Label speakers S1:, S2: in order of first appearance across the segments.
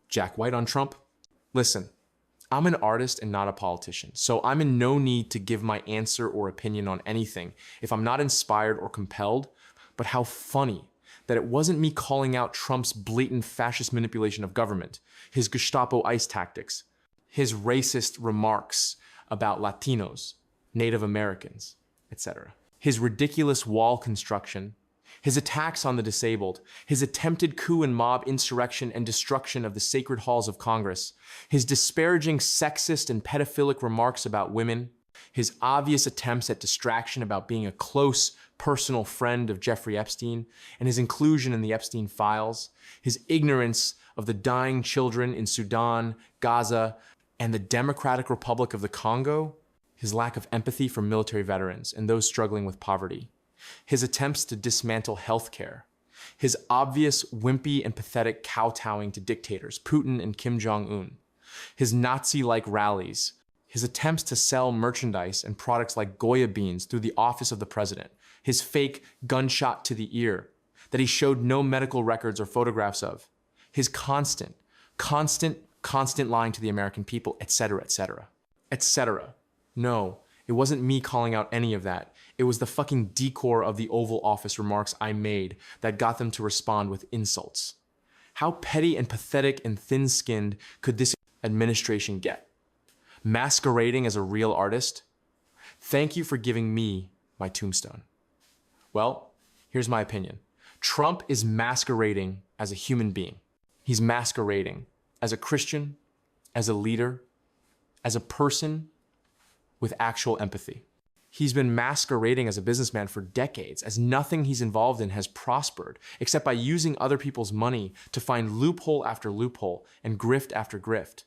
S1: Jack White on Trump? Listen, I'm an artist and not a politician, so I'm in no need to give my answer or opinion on anything if I'm not inspired or compelled, but how funny that it wasn't me calling out Trump's blatant fascist manipulation of government, his Gestapo ICE tactics, his racist remarks about Latinos, Native Americans, etc. His ridiculous wall construction, his attacks on the disabled, his attempted coup and mob insurrection and destruction of the sacred halls of Congress, his disparaging sexist and pedophilic remarks about women, his obvious attempts at distraction about being a close personal friend of Jeffrey Epstein, and his inclusion in the Epstein files, his ignorance of the dying children in Sudan, Gaza, and the Democratic Republic of the Congo, his lack of empathy for military veterans and those struggling with poverty, his attempts to dismantle healthcare, his obvious wimpy and pathetic kowtowing to dictators, Putin and Kim Jong-un, his Nazi-like rallies, his attempts to sell merchandise and products like Goya beans through the office of the president, his fake gunshot to the ear that he showed no medical records or photographs of, his constant lying to the American people, etc., etc., etc. No, it wasn't me calling out any of that. It was the fucking decor of the Oval Office remarks I made that got them to respond with insults. How petty and pathetic and thin-skinned could this administration get? Masquerading as a real artist? Thank you for giving me my tombstone. Well, here's my opinion. Trump is masquerading as a human being. He's masquerading as a Christian, as a leader, as a person with actual empathy. He's been masquerading as a businessman for decades, as nothing he's involved in has prospered, except by using other people's money to find loophole after loophole and grift after grift.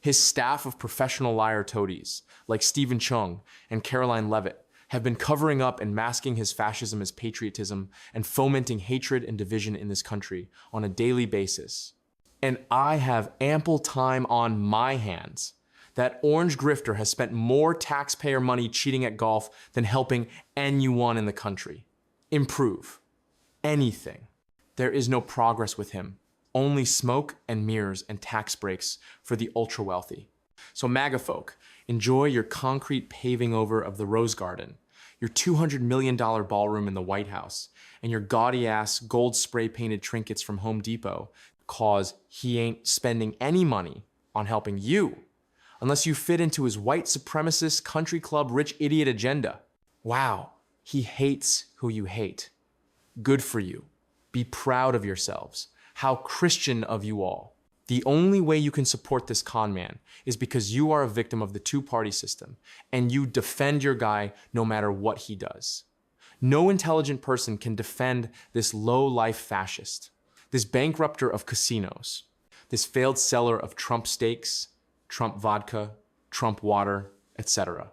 S1: His staff of professional liar toadies, like Stephen Chung and Caroline Levitt, have been covering up and masking his fascism as patriotism and fomenting hatred and division in this country on a daily basis. And I have ample time on my hands. That orange grifter has spent more taxpayer money cheating at golf than helping anyone in the country improve anything. There is no progress with him, only smoke and mirrors and tax breaks for the ultra wealthy. So MAGA folk, enjoy your concrete paving over of the Rose Garden, your $200 million ballroom in the White House, and your gaudy ass gold spray painted trinkets from Home Depot, cause he ain't spending any money on helping you unless you fit into his white supremacist country club rich idiot agenda. Wow, he hates who you hate. Good for you. Be proud of yourselves. How Christian of you all. The only way you can support this con man is because you are a victim of the two-party system and you defend your guy no matter what he does. No intelligent person can defend this low-life fascist, this bankrupter of casinos, this failed seller of Trump steaks, Trump vodka, Trump water, etc.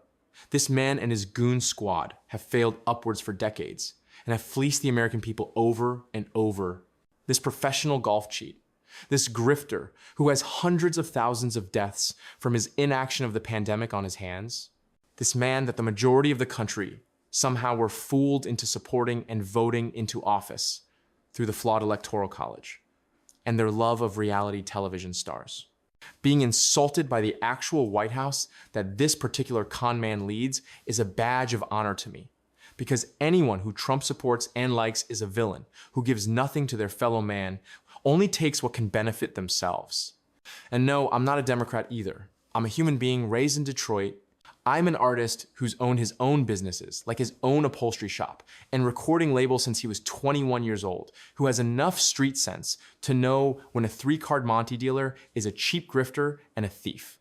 S1: This man and his goon squad have failed upwards for decades and have fleeced the American people over and over. This professional golf cheat, this grifter who has hundreds of thousands of deaths from his inaction of the pandemic on his hands, this man that the majority of the country somehow were fooled into supporting and voting into office through the flawed electoral college and their love of reality television stars. Being insulted by the actual White House that this particular con man leads is a badge of honor to me, because anyone who Trump supports and likes is a villain who gives nothing to their fellow man, only takes what can benefit themselves. And no, I'm not a Democrat either. I'm a human being raised in Detroit. I'm an artist who's owned his own businesses, like his own upholstery shop and recording label since he was 21 years old, who has enough street sense to know when a 3-card Monte dealer is a cheap grifter and a thief.